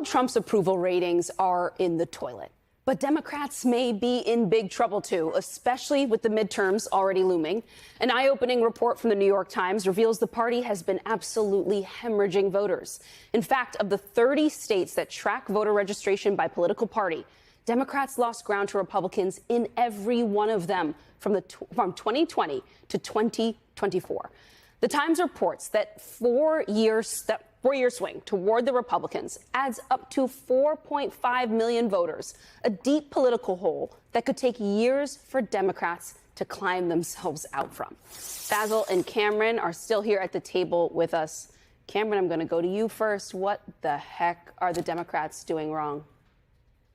Trump's approval ratings are in the toilet. But Democrats may be in big trouble, too, especially with the midterms already looming. An eye-opening report from the New York Times reveals the party has been absolutely hemorrhaging voters. In fact, of the 30 states that track voter registration by political party, Democrats lost ground to Republicans in every one of them from 2020 to 2024. The Times reports that four-year swing toward the Republicans adds up to 4.5 million voters, a deep political hole that could take years for Democrats to climb themselves out from. Basil and Cameron are still here at the table with us. Cameron, I'm going to go to you first. What the heck are the Democrats doing wrong?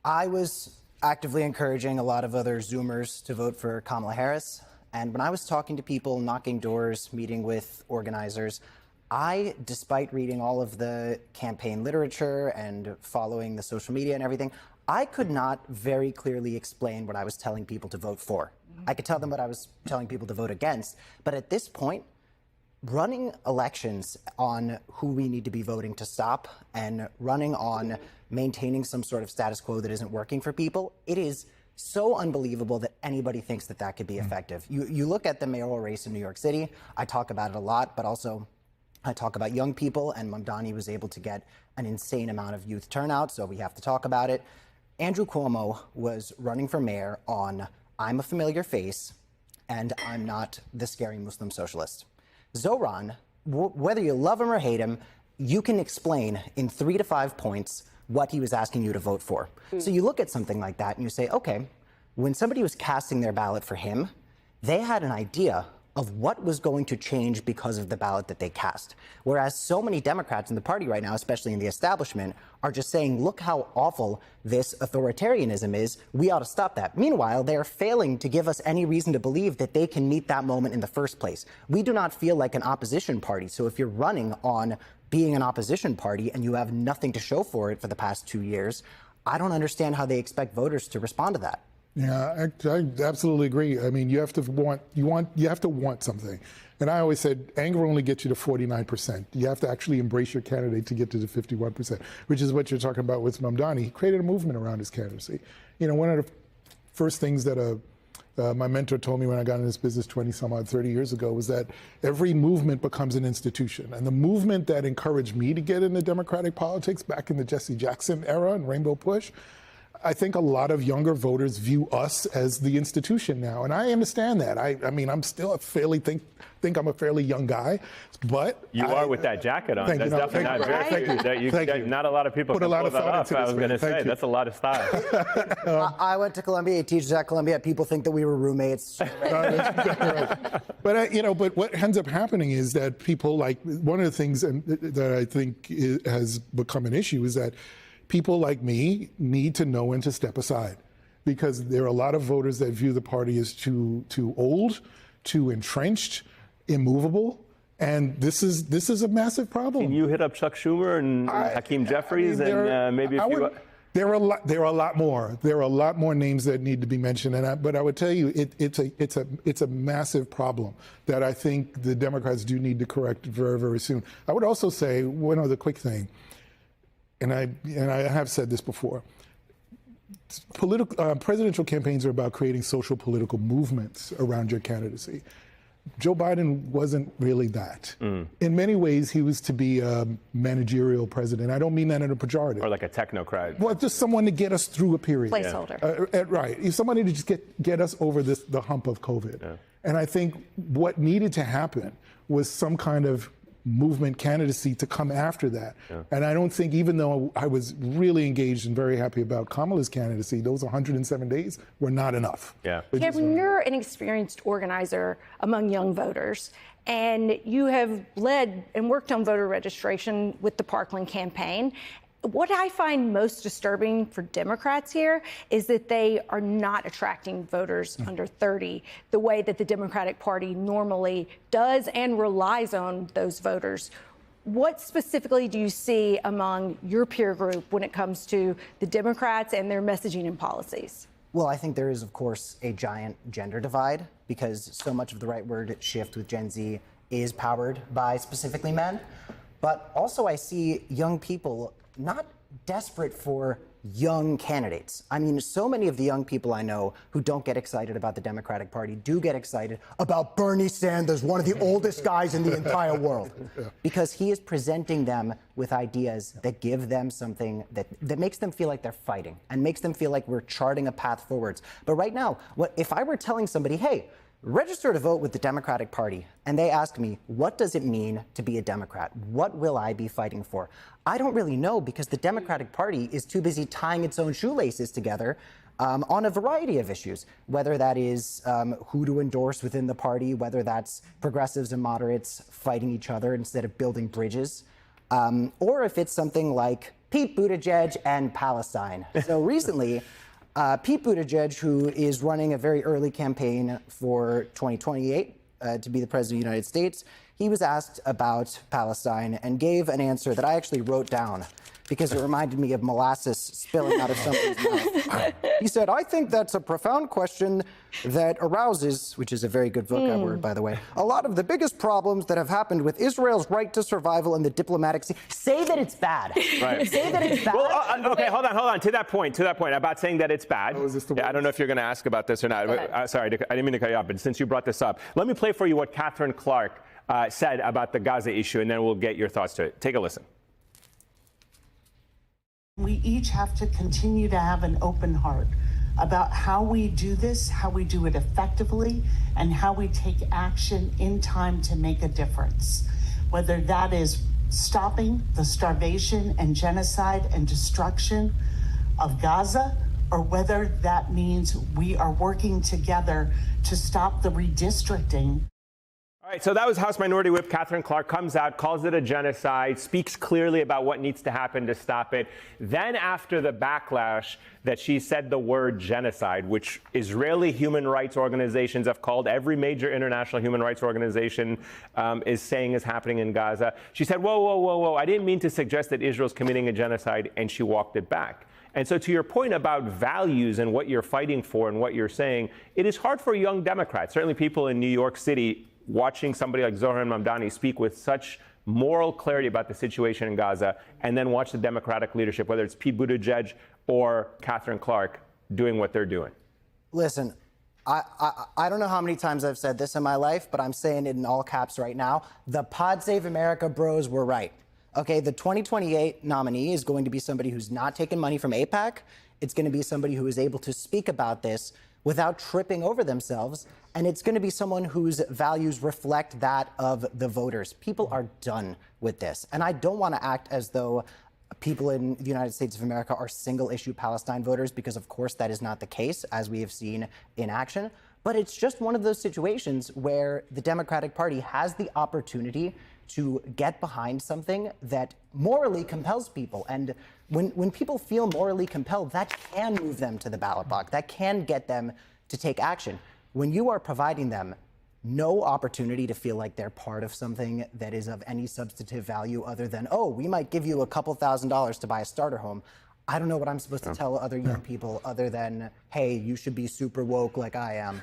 I was actively encouraging a lot of other Zoomers to vote for Kamala Harris. And when I was talking to people, knocking doors, meeting with organizers, despite reading all of the campaign literature and following the social media and everything, I could not very clearly explain what I was telling people to vote for. I could tell them what I was telling people to vote against. But at this point, running elections on who we need to be voting to stop and running on maintaining some sort of status quo that isn't working for people, it is so unbelievable that anybody thinks that that could be effective. You look at the mayoral race in New York City. I talk about it a lot, but also I talk about young people, and Mamdani was able to get an insane amount of youth turnout, so we have to talk about it. Andrew Cuomo was running for mayor on I'm a familiar face and I'm not the scary Muslim socialist. Zohran, whether you love him or hate him, you can explain in 3 to 5 points what he was asking you to vote for. So you look at something like that and you say, okay, when somebody was casting their ballot for him, they had an idea of what was going to change because of the ballot that they cast. Whereas so many Democrats in the party right now, especially in the establishment, are just saying, look how awful this authoritarianism is. We ought to stop that. Meanwhile, they are failing to give us any reason to believe that they can meet that moment in the first place. We do not feel like an opposition party. So if you're running on being an opposition party and you have nothing to show for it for the past 2 years, I don't understand how they expect voters to respond to that. Yeah, I absolutely agree. I mean, you have to want something. And I always said, anger only gets you to 49%. You have to actually embrace your candidate to get to the 51%, which is what you're talking about with Mamdani. He created a movement around his candidacy. You know, one of the first things that my mentor told me when I got in this business 30 years ago was that every movement becomes an institution. And the movement that encouraged me to get into Democratic politics back in the Jesse Jackson era and Rainbow Push, I think a lot of younger voters view us as the institution now, and I understand that. I mean, I'm still think I'm a fairly young guy, but you are with that jacket on. That's definitely not very true. Not a lot of people put can a lot pull of that thought off. into I was this, going to say you. that's a lot of style. I went to Columbia, teaches at Columbia. People think that we were roommates. Right. But what ends up happening is that people like one of the things that I think has become an issue is that people like me need to know when to step aside, because there are a lot of voters that view the party as too old, too entrenched, immovable, and this is a massive problem. Can you hit up Chuck Schumer and Hakeem Jeffries and maybe a few? There are a lot more. There are a lot more names that need to be mentioned, but I would tell you it's a massive problem that I think the Democrats do need to correct very, very soon. I would also say one other quick thing. And I have said this before, presidential campaigns are about creating social political movements around your candidacy. Joe Biden wasn't really that. In many ways, he was to be a managerial president. I don't mean that in a pejorative. Or like a technocrat. Well, just someone to get us through a period. Placeholder. Right. Somebody to just get us over the hump of COVID. Yeah. And I think what needed to happen was some kind of movement candidacy to come after that. Yeah. And I don't think, even though I was really engaged and very happy about Kamala's candidacy, those 107 days were not enough. Yeah. Kevin, you're an experienced organizer among young voters, and you have led and worked on voter registration with the Parkland campaign. What I find most disturbing for Democrats here is that they are not attracting voters under 30 the way that the Democratic Party normally does and relies on those voters. What specifically do you see among your peer group when it comes to the Democrats and their messaging and policies? Well, I think there is, of course, a giant gender divide, because so much of the rightward shift with Gen Z is powered by specifically men. But also I see young people not desperate for young candidates. I mean, so many of the young people I know who don't get excited about the Democratic Party do get excited about Bernie Sanders, one of the oldest guys in the entire world, because he is presenting them with ideas that give them something that makes them feel like they're fighting and makes them feel like we're charting a path forwards. But right now, if I were telling somebody, hey, register to vote with the Democratic Party, and they ask me, what does it mean to be a Democrat? What will I be fighting for? I don't really know, because the Democratic Party is too busy tying its own shoelaces together on a variety of issues, whether that is who to endorse within the party, whether that's progressives and moderates fighting each other instead of building bridges, or if it's something like Pete Buttigieg and Palestine. So recently, Pete Buttigieg, who is running a very early campaign for 2028 to be the president of the United States, he was asked about Palestine and gave an answer that I actually wrote down because it reminded me of molasses spilling out of somebody's mouth. He said, I think that's a profound question that arouses, which is a very good vocab word, by the way, a lot of the biggest problems that have happened with Israel's right to survival in the diplomatic scene. Say that it's bad. Right. Say that it's bad. Well, okay, hold on. To that point, about saying that it's bad. I don't know if you're going to ask about this or not. Sorry, I didn't mean to cut you off, but since you brought this up, let me play for you what Catherine Clark said about the Gaza issue, and then we'll get your thoughts to it. Take a listen. We each have to continue to have an open heart about how we do this, how we do it effectively, and how we take action in time to make a difference. Whether that is stopping the starvation and genocide and destruction of Gaza, or whether that means we are working together to stop the redistricting. All right, so that was House Minority Whip Catherine Clark, comes out, calls it a genocide, speaks clearly about what needs to happen to stop it. Then after the backlash that she said the word genocide, which Israeli human rights organizations have called, every major international human rights organization is saying is happening in Gaza, she said, whoa, I didn't mean to suggest that Israel's committing a genocide, and she walked it back. And so to your point about values and what you're fighting for and what you're saying, it is hard for young Democrats, certainly people in New York City, watching somebody like Zohran Mamdani speak with such moral clarity about the situation in Gaza, and then watch the Democratic leadership, whether it's Pete Buttigieg or Catherine Clark, doing what they're doing. Listen, I don't know how many times I've said this in my life, but I'm saying it in all caps right now. The Pod Save America bros were right. Okay, the 2028 nominee is going to be somebody who's not taking money from AIPAC. It's going to be somebody who is able to speak about this without tripping over themselves. And it's going to be someone whose values reflect that of the voters. People are done with this. And I don't want to act as though people in the United States of America are single-issue Palestine voters, because of course that is not the case, as we have seen in action. But it's just one of those situations where the Democratic Party has the opportunity to get behind something that morally compels people. And when people feel morally compelled, that can move them to the ballot box. That can get them to take action. When you are providing them no opportunity to feel like they're part of something that is of any substantive value other than, oh, we might give you a couple $1,000s to buy a starter home, I don't know what I'm supposed to tell other young people other than, hey, you should be super woke like I am.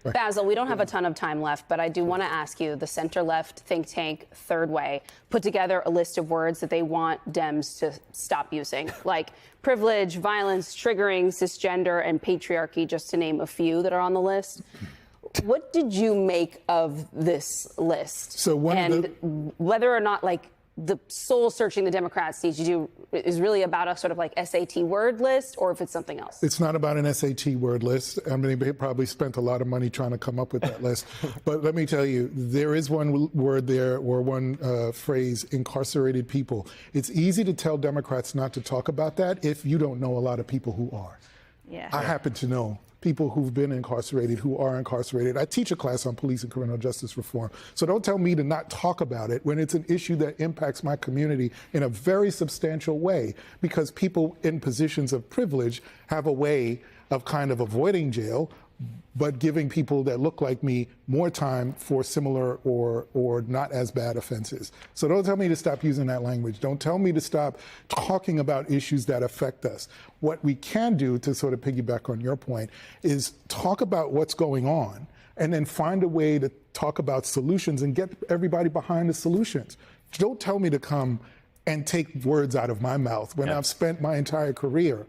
Basil, we don't have a ton of time left, but I do want to ask you, the center-left think tank Third Way put together a list of words that they want Dems to stop using, like privilege, violence, triggering, cisgender, and patriarchy, just to name a few that are on the list. What did you make of this list? So whether or not, like, the soul searching the Democrats need to do is really about a sort of like SAT word list, or if it's something else? It's not about an SAT word list. I mean, they probably spent a lot of money trying to come up with that list. But let me tell you, there is one word there, or one phrase, incarcerated people. It's easy to tell Democrats not to talk about that if you don't know a lot of people who are. Yeah. I happen to know people who've been incarcerated, who are incarcerated. I teach a class on police and criminal justice reform. So don't tell me to not talk about it when it's an issue that impacts my community in a very substantial way, because people in positions of privilege have a way of kind of avoiding jail, but giving people that look like me more time for similar or not as bad offenses. So don't tell me to stop using that language. Don't tell me to stop talking about issues that affect us. What we can do, to sort of piggyback on your point, is talk about what's going on and then find a way to talk about solutions and get everybody behind the solutions. Don't tell me to come and take words out of my mouth when I've spent my entire career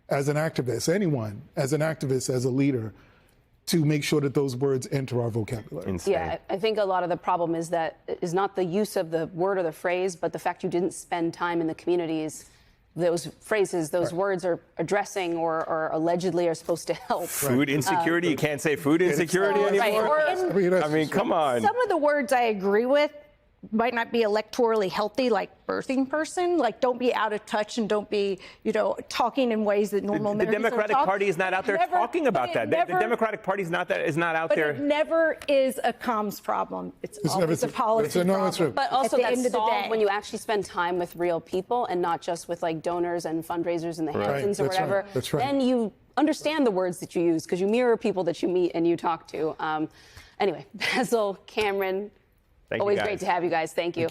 as an activist, anyone as an activist, as a leader, to make sure that those words enter our vocabulary. Insane. Yeah, I think a lot of the problem is not the use of the word or the phrase, but the fact you didn't spend time in the communities those phrases, those words are addressing or allegedly are supposed to help. Food insecurity? You can't say food insecurity anymore? Right. I mean, come on. Some of the words I agree with might not be electorally healthy, like birthing person. Like, don't be out of touch and don't be, talking in ways that normal The Americans Democratic don't talk. Party is not out there talking about that. The Democratic Party is not out But there. it never is a comms problem. It's always a policy problem. But also at the that's end of the solved day. when you actually spend time with real people and not just with like donors and fundraisers in the Hamptons or That's right. whatever. That's right. Then you understand the words that you use because you mirror people that you meet and you talk to. Anyway, Basil, Cameron, Thank you, always guys. great to have you guys. Thank you.